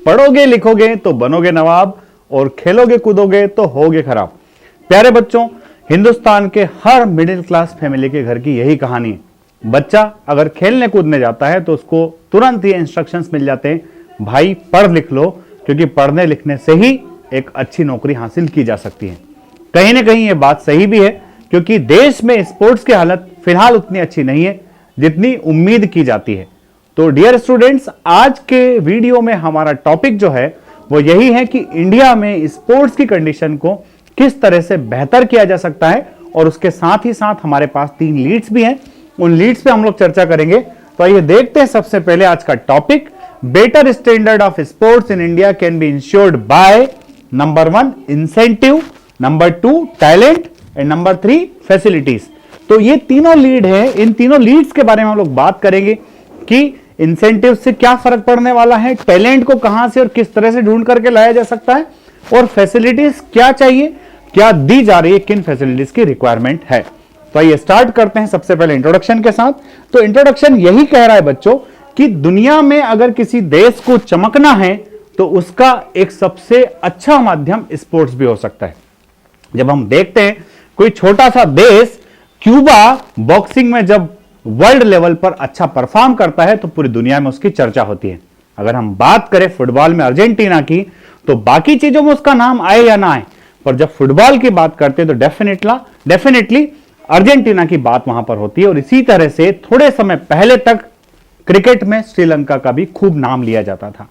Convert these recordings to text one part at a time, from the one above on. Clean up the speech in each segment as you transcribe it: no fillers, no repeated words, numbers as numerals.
पढ़ोगे लिखोगे तो बनोगे नवाब और खेलोगे कूदोगे तो होगे खराब। प्यारे बच्चों, हिंदुस्तान के हर मिडिल क्लास फैमिली के घर की यही कहानी है। बच्चा अगर खेलने कूदने जाता है तो उसको तुरंत ही इंस्ट्रक्शंस मिल जाते हैं, भाई पढ़ लिख लो, क्योंकि पढ़ने लिखने से ही एक अच्छी नौकरी हासिल की जा सकती है। कहीं ना कहीं ये बात सही भी है, क्योंकि देश में स्पोर्ट्स की हालत फिलहाल उतनी अच्छी नहीं है जितनी उम्मीद की जाती है। तो डियर स्टूडेंट्स, आज के वीडियो में हमारा टॉपिक जो है वो यही है कि इंडिया में स्पोर्ट्स की कंडीशन को किस तरह से बेहतर किया जा सकता है, और उसके साथ ही साथ हमारे पास 3 लीड्स भी हैं, उन लीड्स पे हम लोग चर्चा करेंगे। तो आइए देखते हैं सबसे पहले आज का topic, better standard of sports in India can be insured by number 1 incentive, number 2 talent and number 3 facilities. तो ये तीनों लीड है, इन तीनों लीड्स के बारे में हम लोग बात करेंगे कि इंसेंटिव से क्या फर्क पड़ने वाला है, टैलेंट को कहां से और किस तरह से ढूंढ करके लाया जा सकता है, और फैसिलिटीज क्या चाहिए, क्या दी जा रही है, किन फैसिलिटीज की रिक्वायरमेंट है। तो आइए स्टार्ट करते हैं सबसे पहले इंट्रोडक्शन के साथ। तो इंट्रोडक्शन यही कह रहा है बच्चों कि दुनिया में अगर किसी देश को चमकना है तो उसका एक सबसे अच्छा माध्यम स्पोर्ट्स भी हो सकता है। जब हम देखते हैं कोई छोटा सा देश क्यूबा बॉक्सिंग में जब वर्ल्ड लेवल पर अच्छा परफॉर्म करता है तो पूरी दुनिया में उसकी चर्चा होती है। अगर हम बात करें फुटबॉल में अर्जेंटीना की, तो बाकी चीजों में उसका नाम आए या ना आए, पर जब फुटबॉल की बात करते हैं तो डेफिनेटली अर्जेंटीना की बात वहां पर होती है। और इसी तरह से थोड़े समय पहले तक क्रिकेट में श्रीलंका का भी खूब नाम लिया जाता था।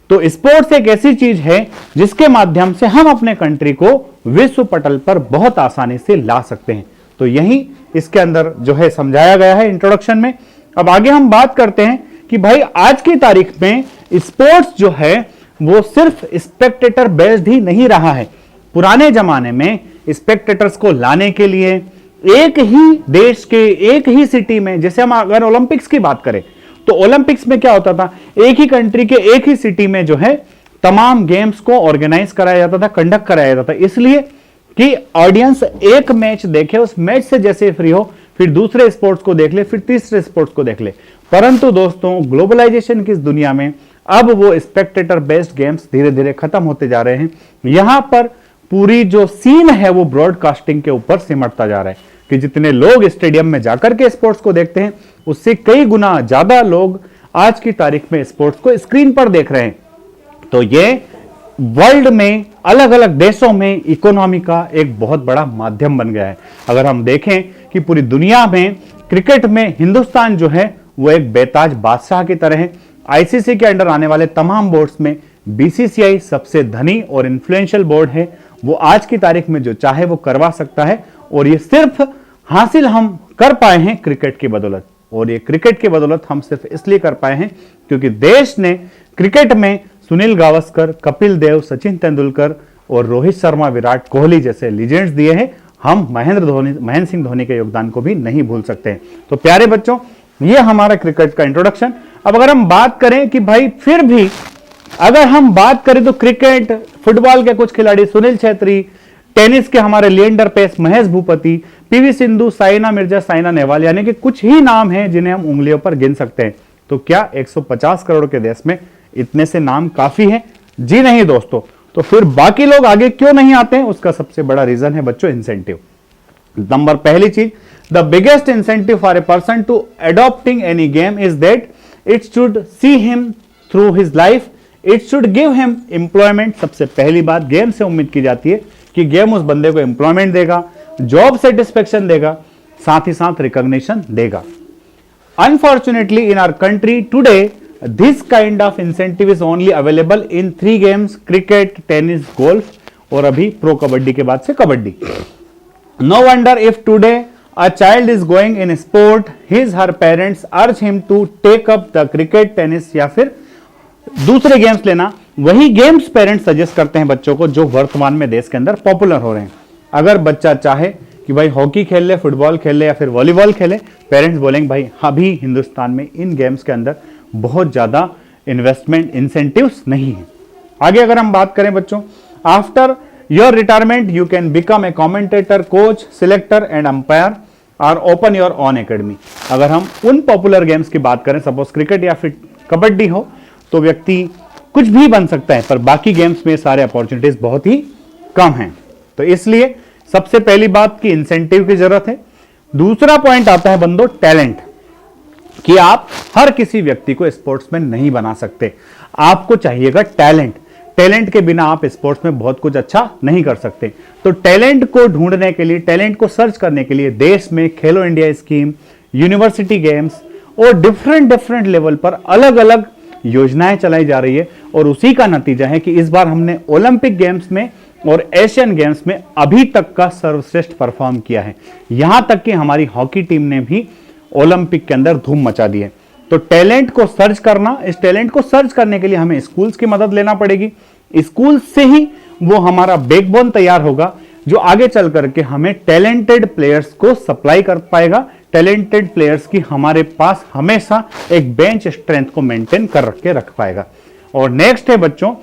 तो स्पोर्ट्स एक ऐसी चीज है जिसके माध्यम से हम अपने कंट्री को विश्व पटल पर बहुत आसानी से ला सकते हैं। तो यही इसके अंदर जो है समझाया गया है इंट्रोडक्शन में। अब आगे हम बात करते हैं कि भाई आज की तारीख में स्पोर्ट्स जो है वो सिर्फ स्पेक्टेटर बेस्ड ही नहीं रहा है। पुराने जमाने में स्पेक्टेटर्स को लाने के लिए एक ही देश के एक ही सिटी में, जैसे हम अगर ओलंपिक्स की बात करें तो ओलंपिक्स में क्या होता था, एक ही कंट्री के एक ही सिटी में जो है तमाम गेम्स को ऑर्गेनाइज कराया जाता था, कंडक्ट कराया जाता था, इसलिए कि ऑडियंस एक मैच देखे, उस मैच से जैसे फ्री हो फिर दूसरे स्पोर्ट्स को देख ले, फिर तीसरे स्पोर्ट्स को देख ले। परंतु दोस्तों, ग्लोबलाइजेशन की इस दुनिया में अब वो स्पेक्टेटर बेस्ड गेम्स धीरे धीरे खत्म होते जा रहे हैं। यहां पर पूरी जो सीन है वो ब्रॉडकास्टिंग के ऊपर सिमटता जा रहा है कि जितने लोग स्टेडियम में जाकर के स्पोर्ट्स को देखते हैं उससे कई गुना ज्यादा लोग आज की तारीख में स्पोर्ट्स को स्क्रीन पर देख रहे हैं। तो ये वर्ल्ड में अलग अलग देशों में इकोनॉमी का एक बहुत बड़ा माध्यम बन गया है। अगर हम देखें कि पूरी दुनिया में क्रिकेट में हिंदुस्तान जो है वो एक बेताज बादशाह की तरह है। आईसीसी के अंडर आने वाले तमाम बोर्ड्स में बीसीसीआई सबसे धनी और इन्फ्लुएंशियल बोर्ड है। वो आज की तारीख में जो चाहे वो करवा सकता है, और ये सिर्फ हासिल हम कर पाए हैं क्रिकेट की बदौलत। और ये क्रिकेट की बदौलत हम सिर्फ इसलिए कर पाए हैं क्योंकि देश ने क्रिकेट में सुनील गावस्कर, कपिल देव, सचिन तेंदुलकर और रोहित शर्मा, विराट कोहली जैसे लीजेंड्स दिए हैं। हम महेंद्र सिंह धोनी के योगदान को भी नहीं भूल सकते हैं। तो प्यारे बच्चों, ये हमारा क्रिकेट का इंट्रोडक्शन। अब अगर हम बात करें कि भाई फिर भी अगर हम बात करें तो क्रिकेट, फुटबॉल के कुछ खिलाड़ी सुनील छेत्री, टेनिस के हमारे लिएंडर पेस, महेश भूपति, पीवी सिंधु, साइना मिर्जा, साइना नेहवाल, यानी कि कुछ ही नाम हैं जिन्हें हम उंगलियों पर गिन सकते हैं। तो क्या 150 करोड़ के देश में इतने से नाम काफी हैं? जी नहीं दोस्तों। तो फिर बाकी लोग आगे क्यों नहीं आते हैं? उसका सबसे बड़ा रीजन है बच्चों इंसेंटिव। नंबर पहली चीज, the biggest incentive for a person to adopting any game is that it should see him through his life, it should give him employment. सबसे पहली बात गेम से उम्मीद की जाती है कि गेम उस बंदे को एम्प्लॉयमेंट देगा, जॉब सेटिस्फेक्शन देगा, साथ ही साथ रिकॉग्निशन देगा। Unfortunately in our country today this kind of incentive is only available in 3 games, cricket, tennis, golf और अभी प्रो कबड्डी के बाद से kabaddi. No wonder if today a child is going in sport, his her parents urge him to take up the cricket, tennis या फिर दूसरे games लेना। वही गेम्स पेरेंट्स सजेस्ट करते हैं बच्चों को जो वर्तमान में देश के अंदर पॉपुलर हो रहे हैं। अगर बच्चा चाहे कि भाई हॉकी खेल ले, फुटबॉल खेल ले या फिर वॉलीबॉल खेले, पेरेंट्स बोलेंगे भाई अभी हिंदुस्तान में इन गेम्स के अंदर बहुत ज्यादा इन्वेस्टमेंट इंसेंटिव्स नहीं है। आगे अगर हम बात करें बच्चों, after your retirement you can become a commentator, coach, selector and umpire और ओपन योर ऑन एकेडमी। अगर हम उन पॉपुलर गेम्स की बात करें, सपोज क्रिकेट या फिर कबड्डी हो, तो व्यक्ति कुछ भी बन सकता है, पर बाकी गेम्स में सारे अपॉर्चुनिटीज बहुत ही कम हैं। तो इसलिए सबसे पहली बात की इंसेंटिव की जरूरत है। दूसरा पॉइंट आता है बंदो टैलेंट, कि आप हर किसी व्यक्ति को स्पोर्ट्समैन नहीं बना सकते, आपको चाहिएगा टैलेंट। टैलेंट के बिना आप स्पोर्ट्स में बहुत कुछ अच्छा नहीं कर सकते। तो टैलेंट को ढूंढने के लिए, टैलेंट को सर्च करने के लिए देश में खेलो इंडिया स्कीम, यूनिवर्सिटी गेम्स और डिफरेंट लेवल पर अलग अलग योजनाएं चलाई जा रही है। और उसी का नतीजा है कि इस बार हमने ओलंपिक गेम्स में और एशियन गेम्स में अभी तक का सर्वश्रेष्ठ परफॉर्म किया है। यहां तक कि हमारी हॉकी टीम ने भी ओलंपिक के अंदर धूम मचा दी है। तो टैलेंट को सर्च करना, इस टैलेंट को सर्च करने के लिए हमें स्कूल्स की मदद लेना पड़ेगी। स्कूल से ही वो हमारा बैकबोन तैयार होगा जो आगे चल करके हमें टैलेंटेड प्लेयर्स को सप्लाई कर पाएगा। टैलेंटेड प्लेयर्स की हमारे पास हमेशा एक बेंच स्ट्रेंथ को मेंटेन कर के रख पाएगा। और नेक्स्ट है बच्चों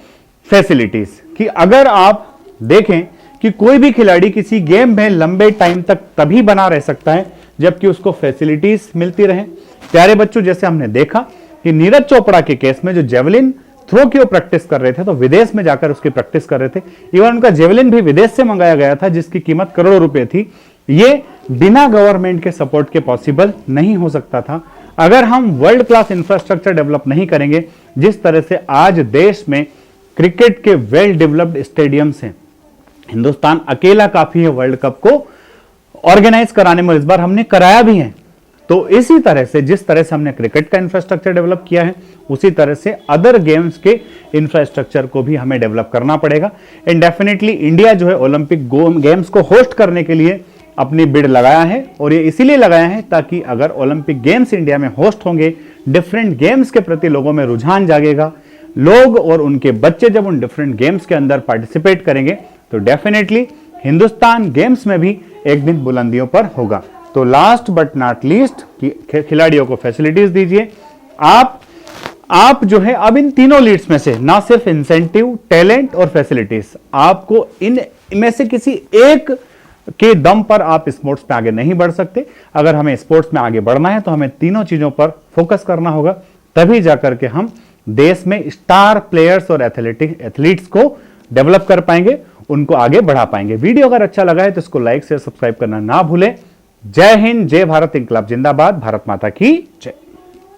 फैसिलिटीज, कि अगर आप देखें कि कोई भी खिलाड़ी किसी गेम में लंबे टाइम तक तभी बना रह सकता है जबकि उसको फैसिलिटीज मिलती रहे। प्यारे बच्चों, जैसे हमने देखा कि नीरज चोपड़ा के केस में जो जेवलिन थ्रो की वो प्रैक्टिस कर रहे थे तो विदेश में जाकर उसकी प्रैक्टिस कर रहे थे। इवन उनका जेवलिन भी विदेश से मंगाया गया था जिसकी कीमत करोड़ों रुपए थी। ये बिना गवर्नमेंट के सपोर्ट के पॉसिबल नहीं हो सकता था। अगर हम वर्ल्ड क्लास इंफ्रास्ट्रक्चर डेवलप नहीं करेंगे, जिस तरह से आज देश में क्रिकेट के वेल डेवलप्ड स्टेडियम्स हैं, हिंदुस्तान अकेला काफी है वर्ल्ड कप को ऑर्गेनाइज कराने में, इस बार हमने कराया भी है। तो इसी तरह से जिस तरह से हमने क्रिकेट का इंफ्रास्ट्रक्चर डेवलप किया है, उसी तरह से अदर गेम्स के इंफ्रास्ट्रक्चर को भी हमें डेवलप करना पड़ेगा। एंड डेफिनेटली इंडिया जो है ओलंपिक गेम्स को होस्ट करने के लिए अपनी बिड लगाया है, और ये इसीलिए लगाया है ताकि अगर ओलंपिक गेम्स इंडिया में होस्ट होंगे, डिफरेंट गेम्स के प्रति लोगों में रुझान जागेगा। लोग और उनके बच्चे जब उन डिफरेंट गेम्स के अंदर पार्टिसिपेट करेंगे तो डेफिनेटली हिंदुस्तान गेम्स में भी एक दिन बुलंदियों पर होगा। तो लास्ट बट नॉट लीस्ट, खिलाड़ियों को फैसिलिटीज दीजिए। आप जो है अब इन तीनों लीड्स में से, ना सिर्फ इंसेंटिव, टैलेंट और फैसिलिटीज, आपको इन में से किसी एक के दम पर आप स्पोर्ट्स में आगे नहीं बढ़ सकते। अगर हमें स्पोर्ट्स में आगे बढ़ना है तो हमें तीनों चीजों पर फोकस करना होगा, तभी जाकर के हम देश में स्टार प्लेयर्स और एथलीट्स को डेवलप कर पाएंगे, उनको आगे बढ़ा पाएंगे। वीडियो अगर अच्छा लगा है तो इसको लाइक शेयर सब्सक्राइब करना ना भूलें। जय हिंद, जय भारत, इंकलाब जिंदाबाद, भारत माता की जय।